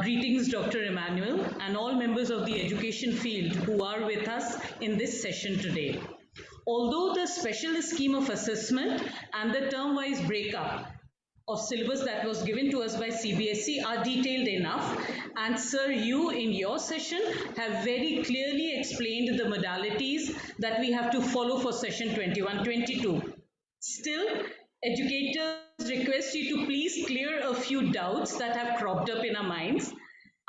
Greetings, Dr. Emmanuel, and all members of the education field who are with us in this session today. Although the specialist scheme of assessment and the term-wise breakup of syllabus that was given to us by CBSE are detailed enough, and sir, you in your session have very clearly explained the modalities that we have to follow for session 21-22. Still, educators request you to please clear a few doubts that have cropped up in our minds.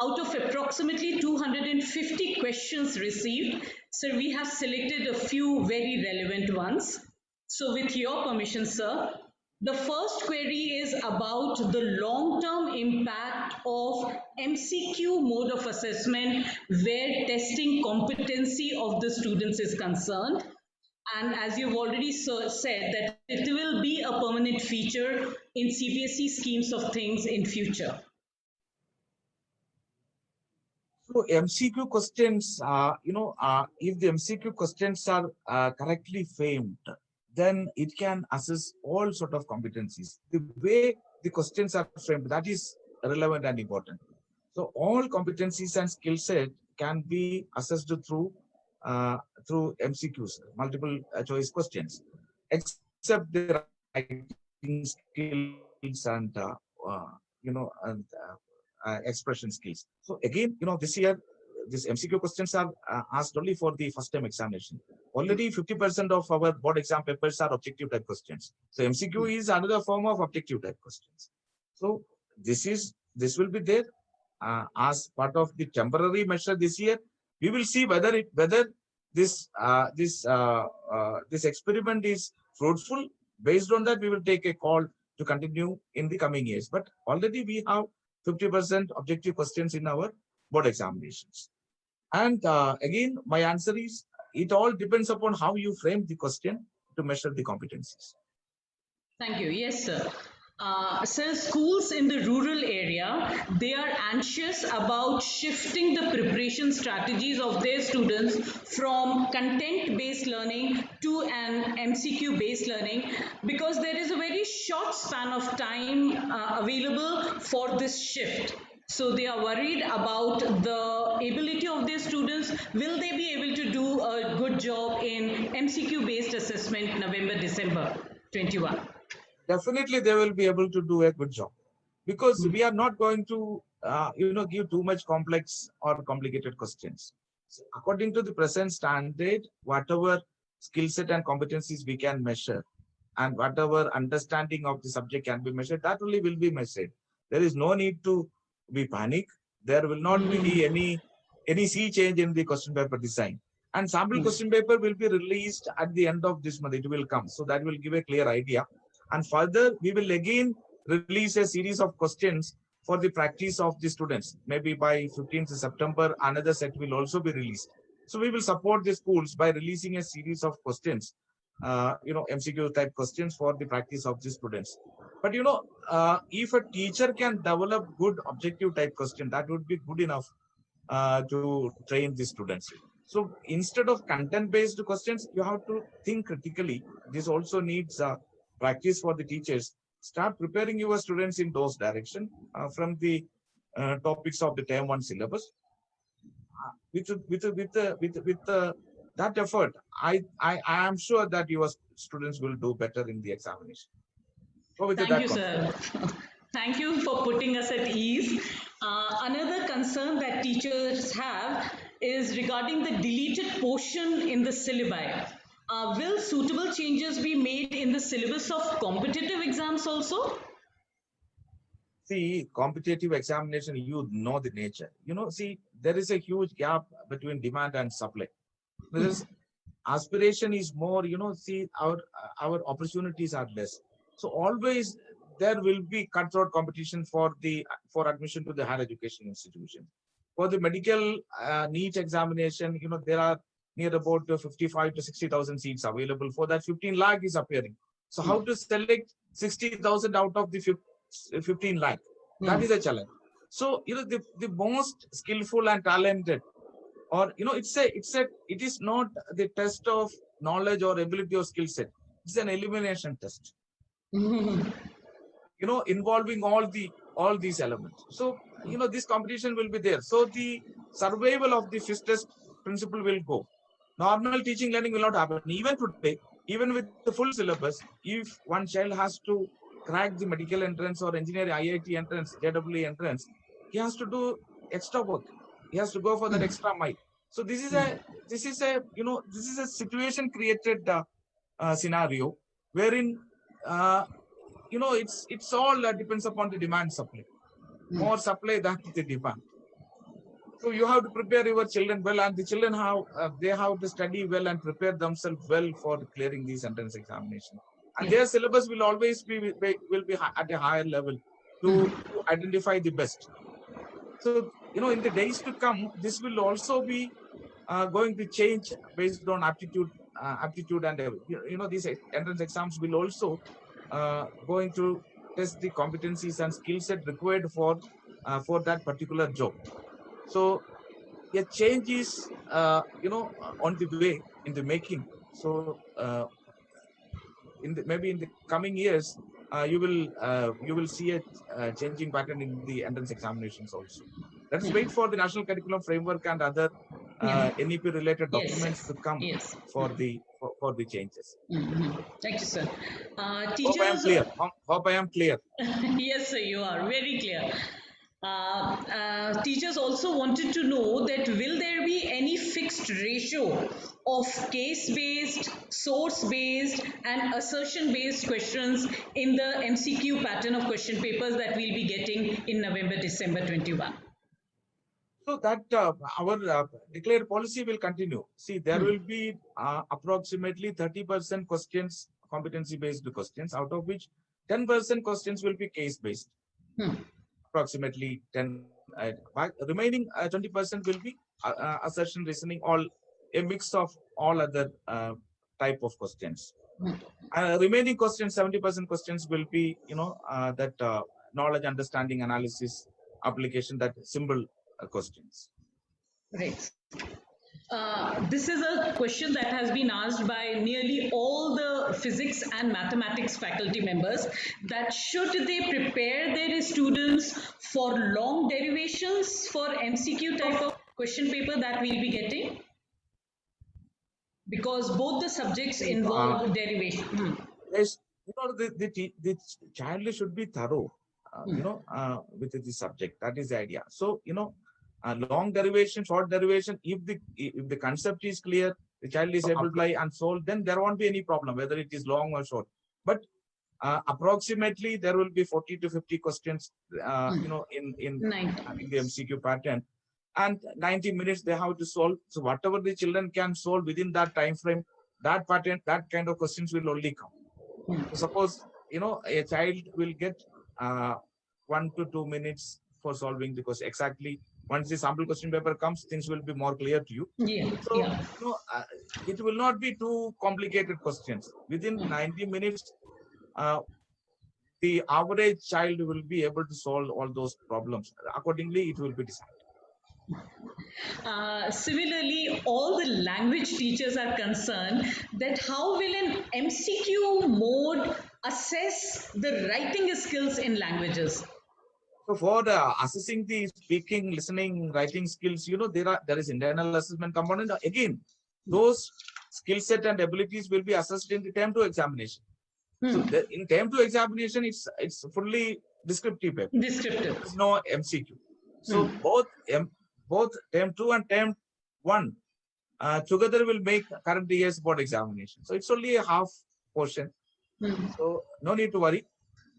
Out of approximately 250 questions received, sir, we have selected a few very relevant ones. So with your permission, sir, the first query is about the long-term impact of MCQ mode of assessment where testing competency of the students is concerned. And as you've already said, that it will be a permanent feature in CBSE schemes of things in future. So MCQ questions, if the MCQ questions are correctly framed, then it can assess all sort of competencies. The way the questions are framed, that is relevant and important. So all competencies and skill set can be assessed through MCQs, multiple choice questions, except the writing skills and expression skills. So again, this year, these MCQ questions are asked only for the first time examination. Already 50% of our board exam papers are objective type questions. So MCQ is another form of objective type questions. So this will be there as part of the temporary measure this year. We will see whether this experiment is fruitful. Based on that, we will take a call to continue in the coming years. But already we have 50% objective questions in our board examinations. And again, my answer is, it all depends upon how you frame the question to measure the competencies. Thank you. Yes, sir. Sir, schools in the rural area, they are anxious about shifting the preparation strategies of their students from content-based learning to an MCQ-based learning because there is a very short span of time available for this shift. So they are worried about the ability of their students. Will they be able to do a good job in MCQ-based assessment November-December 21? Definitely, they will be able to do a good job because we are not going to, give too much complex or complicated questions. So according to the present standard, whatever skill set and competencies we can measure and whatever understanding of the subject can be measured, that only will be measured. There is no need to be panic. There will not be any sea change in the question paper design. And sample question paper will be released at the end of this month. It will come. So that will give a clear idea. And further, we will again release a series of questions for the practice of the students. Maybe by 15th September, another set will also be released. So we will support the schools by releasing a series of questions, MCQ type questions for the practice of the students. But, if a teacher can develop good objective type question, that would be good enough to train the students. So instead of content-based questions, you have to think critically. This also needs practice for the teachers. Start preparing your students in those direction from the topics of the term 1 syllabus. With that effort, I am sure that your students will do better in the examination. So thank you, sir. Thank you for putting us at ease. Another concern that teachers have is regarding the deleted portion in the syllabi. Will suitable changes be made in the syllabus of competitive exams also? See, competitive examination, you know the nature. See, there is a huge gap between demand and supply. This aspiration is more, see, our opportunities are less. So always there will be cutthroat competition for admission to the higher education institution. For the medical NEET examination, there are near about 55 to 60,000 seats available. For that, 15 lakh is appearing. So how to select 60,000 out of the 15 lakh? That is a challenge. So, the most skillful and talented, or, it is not the test of knowledge or ability or skill set. It's an elimination test. Involving all these elements. So this competition will be there. So the survival of the fittest principle will go. Normal teaching learning will not happen. Even today, even with the full syllabus, if one child has to crack the medical entrance or engineering IIT entrance, JEE entrance, he has to do extra work. He has to go for that extra mile. So this is a situation created scenario wherein it's all depends upon the demand supply. More supply than the demand. So you have to prepare your children well, and the children they have to study well and prepare themselves well for clearing these entrance examination. And their syllabus will always be at a higher level to identify the best. So in the days to come, this will also be going to change based on aptitude and these entrance exams will also going to test the competencies and skill set required for that particular job. So a change is on the way in the making. So maybe in the coming years you will see a changing pattern in the entrance examinations also. Let's wait for the national curriculum framework and other NEP related documents to come for the changes. Thank you, sir. Teachers, hope I am clear. Yes, sir, you are very clear. Teachers also wanted to know that will there be any fixed ratio of case-based, source-based and assertion-based questions in the MCQ pattern of question papers that we'll be getting in November, December 21? So that our declared policy will continue. See, there will be approximately 30% questions, competency-based questions, out of which 10% questions will be case-based. Approximately 10. Remaining 20% will be assertion, reasoning, a mix of all other type of questions. Remaining questions, 70% questions will be, that knowledge, understanding, analysis, application, that symbol questions. Right. This is a question that has been asked by nearly all the physics and mathematics faculty members, that should they prepare their students for long derivations for MCQ type of question paper that we'll be getting? Because both the subjects involve derivation. Yes, the child should be thorough, with the subject. That is the idea. So, long derivation, short derivation, if the concept is clear, the child is able to apply and solve, then there won't be any problem, whether it is long or short. But approximately there will be 40 to 50 questions, in the MCQ pattern, and 90 minutes they have to solve. So whatever the children can solve within that time frame, that pattern, that kind of questions will only come. So suppose a child will get 1 to 2 minutes for solving the question. Exactly, once the sample question paper comes, things will be more clear to you. It will not be too complicated questions. Within 90 minutes, the average child will be able to solve all those problems. Accordingly, it will be decided. Similarly, all the language teachers are concerned that how will an MCQ mode assess the writing skills in languages? So for assessing the speaking, listening, writing skills, there is internal assessment component. Again, those skill set and abilities will be assessed in the term 2 examination. So in term 2 examination, it's fully descriptive paper. Descriptive. There's no MCQ. So both term 2 and term 1 together will make current year's board examination. So it's only a half portion. So no need to worry.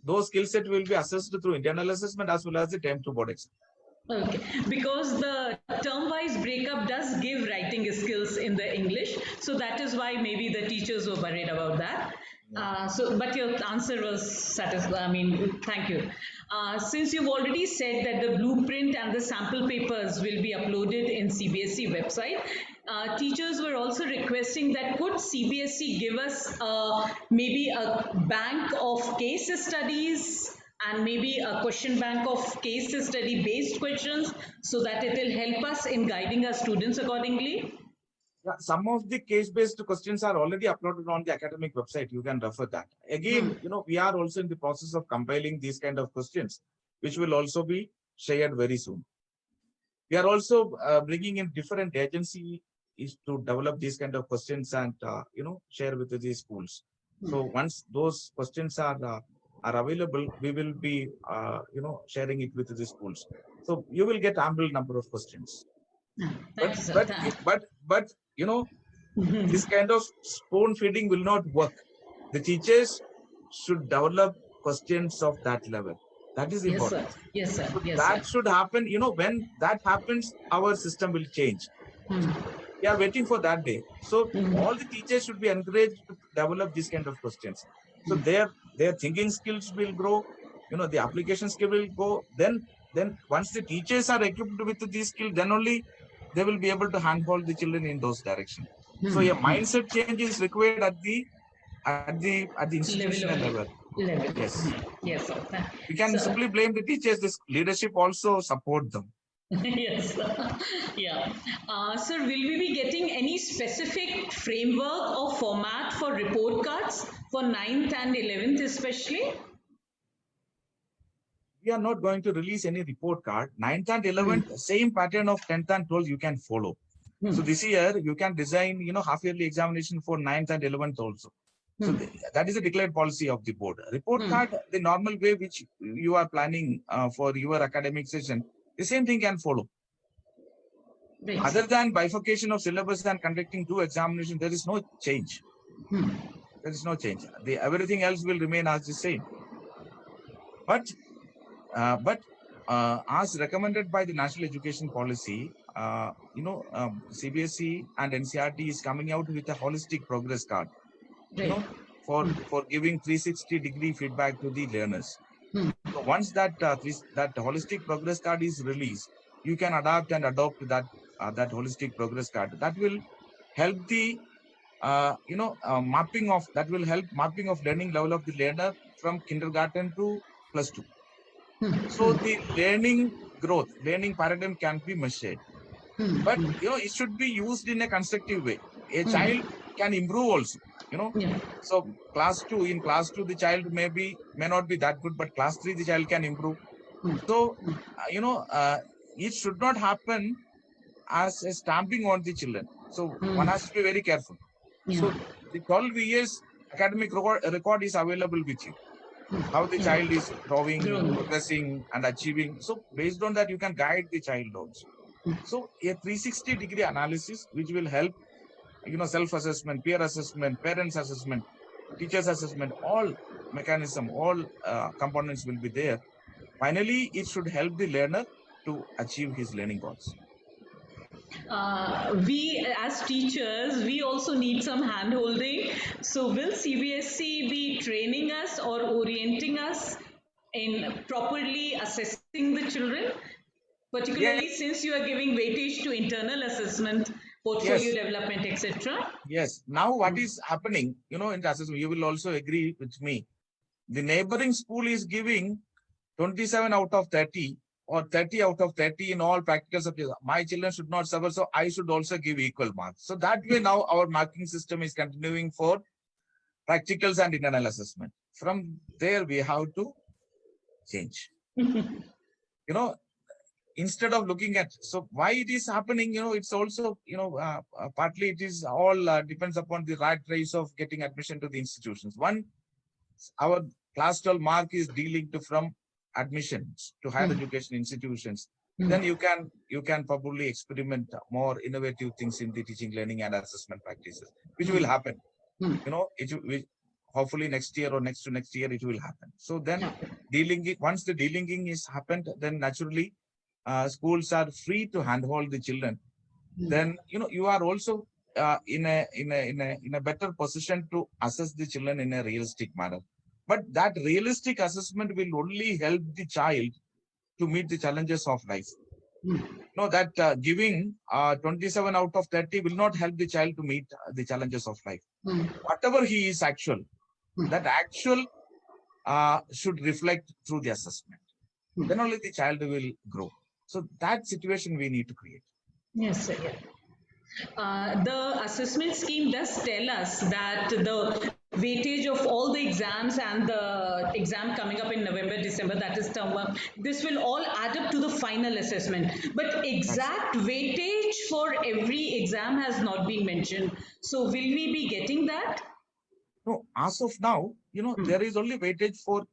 Those skill set will be assessed through internal assessment as well as the term 2 board exam. Okay, because the term-wise breakup does give writing skills in the English, so that is why maybe the teachers were worried about that. But your answer was satisfying. Thank you. Since you've already said that the blueprint and the sample papers will be uploaded in CBSE website, teachers were also requesting that could CBSE give us maybe a bank of case studies and maybe a question bank of case study based questions, so that it will help us in guiding our students accordingly? Yeah, some of the case-based questions are already uploaded on the academic website. You can refer that. Again, we are also in the process of compiling these kind of questions, which will also be shared very soon. We are also bringing in different agencies to develop these kind of questions and share with the schools. So once those questions are available, we will be sharing it with the schools. So you will get ample number of questions. Thank you, sir. But this kind of spoon feeding will not work. The teachers should develop questions of that level. That is important. Yes, sir. So Yes, that sir. should happen. When that happens, our system will change. We are waiting for that day. So all the teachers should be encouraged to develop these kind of questions. So their thinking skills will grow. The application skill will go. Then once the teachers are equipped with these skills, then only they will be able to handhold the children in those directions. So a mindset change is required at the institutional level. Yes. Yes, sir. We can simply blame the teachers. This leadership also support them. Yes. Yeah. Sir, will we be getting any specific framework or format for report cards for 9th and 11th especially? We are not going to release any report card. 9th and 11th, same pattern of 10th and 12th you can follow. So this year you can design, half-yearly examination for 9th and 11th also. So that is a declared policy of the board. Report card, the normal way which you are planning for your academic session, the same thing can follow. Right. Other than bifurcation of syllabus and conducting 2 examinations, there is no change. There is no change. Everything else will remain as the same. But as recommended by the National Education Policy, CBSE and NCERT is coming out with a holistic progress card. Right. For giving 360-degree feedback to the learners. So once that holistic progress card is released, you can adapt and adopt that holistic progress card. That will help the mapping of learning level of the learner from kindergarten to +2. So the learning paradigm can be measured. But it should be used in a constructive way. A child can improve also. So in class 2 the child may not be that good, but class 3 the child can improve. So it should not happen as a stamping on the children. So one has to be very careful. So the 12 years academic record is available with you. How the child is growing, progressing and achieving. So based on that you can guide the child also. So a 360-degree analysis which will help self-assessment, peer assessment, parents assessment, teachers assessment, all mechanism, all components will be there. Finally, it should help the learner to achieve his learning goals. We as teachers, we also need some hand-holding. So will CBSE be training us or orienting us in properly assessing the children? Particularly since you are giving weightage to internal assessment, portfolio development, etc. Yes. Now what is happening, in the assessment, you will also agree with me. The neighboring school is giving 27 out of 30 or 30 out of 30 in all practical subjects. My children should not suffer, so I should also give equal marks. So that way now our marking system is continuing for practicals and internal assessment. From there we have to change. Instead of looking at, so why it is happening, it's also, partly it is all depends upon the rat race of getting admission to the institutions. One, our class 12 mark is delinked from admissions to higher education institutions. Then you can probably experiment more innovative things in the teaching, learning and assessment practices, which will happen. Hopefully next year or next to next year, it will happen. So then once the delinking is happened, then naturally, schools are free to handhold the children. Then you are also in a better position to assess the children in a realistic manner. But that realistic assessment will only help the child to meet the challenges of life. That giving 27 out of 30 will not help the child to meet the challenges of life. Whatever he is actual, that actual should reflect through the assessment. Then only the child will grow. So that situation we need to create. Yes, sir. The assessment scheme does tell us that the weightage of all the exams and the exam coming up in November, December, that is term 1. This will all add up to the final assessment. But exact weightage for every exam has not been mentioned. So will we be getting that? No, as of now, there is only weightage for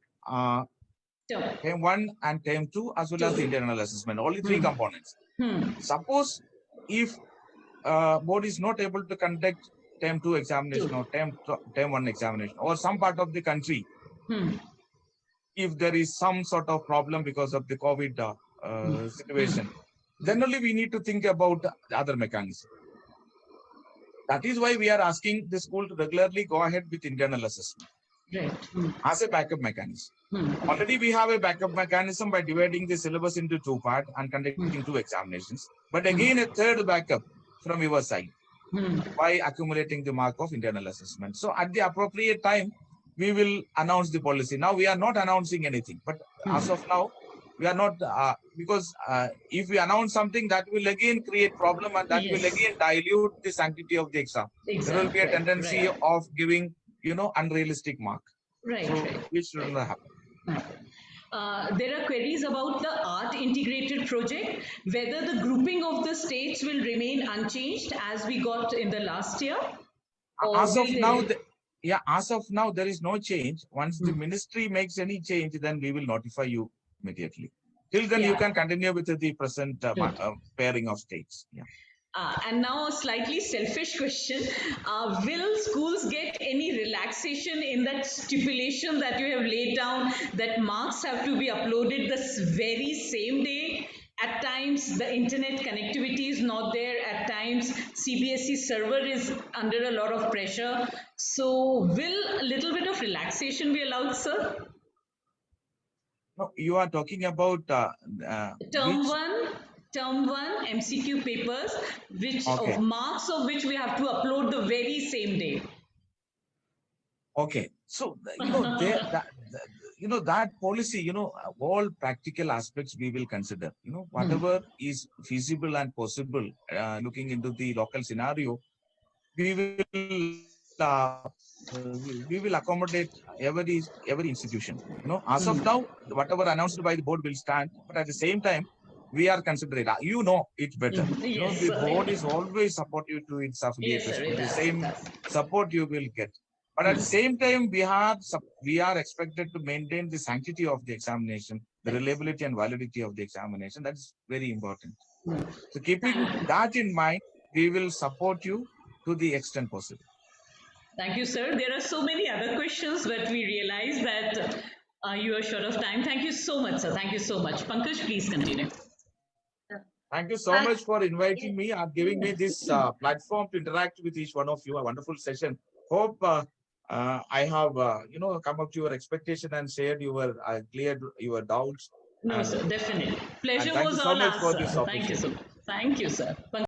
term 1 and term 2 as well as the internal assessment, only 3 components. Suppose if board is not able to conduct term 2 examination or term 1 examination, or some part of the country, if there is some sort of problem because of the COVID situation, then only we need to think about the other mechanism. That is why we are asking the school to regularly go ahead with internal assessment as a backup mechanism. Already we have a backup mechanism by dividing the syllabus into 2 parts and conducting 2 examinations. But again, a third backup from your side by accumulating the mark of internal assessment. So at the appropriate time, we will announce the policy. Now we are not announcing anything, but as of now, we are not, because if we announce something, that will again create problem, and that will again dilute the sanctity of the exam. There will be a tendency of giving, unrealistic mark. Which should not happen. There are queries about the art integrated project, whether the grouping of the states will remain unchanged as we got in the last year. As of now, there is no change. Once the ministry makes any change, then we will notify you immediately. Till then, you can continue with the present pairing of states. And now a slightly selfish question. Will schools get any relaxation in that stipulation that you have laid down that marks have to be uploaded this very same day? At times, the internet connectivity is not there. At times, CBSE server is under a lot of pressure. So will a little bit of relaxation be allowed, sir? No, you are talking about Term 1 MCQ papers, which of marks of which we have to upload the very same day. Okay, so that policy, all practical aspects we will consider. Whatever is feasible and possible, looking into the local scenario, we will accommodate every institution. As of now, whatever announced by the board will stand, but at the same time, we are considering, you know it better. The board is always supportive to its affiliates. The same support you will get. But at the same time, we are expected to maintain the sanctity of the examination, the reliability and validity of the examination. That's very important. So keeping that in mind, we will support you to the extent possible. Thank you, sir. There are so many other questions, but we realize that you are short of time. Thank you so much, sir. Thank you so much. Pankaj, please continue. Thank you so much for inviting me and giving me this platform to interact with each one of you. A wonderful session. Hope I have, come up to your expectation and shared cleared your doubts. No, sir, definitely. Pleasure was all ours, sir. Thank you, sir. Thank you, sir.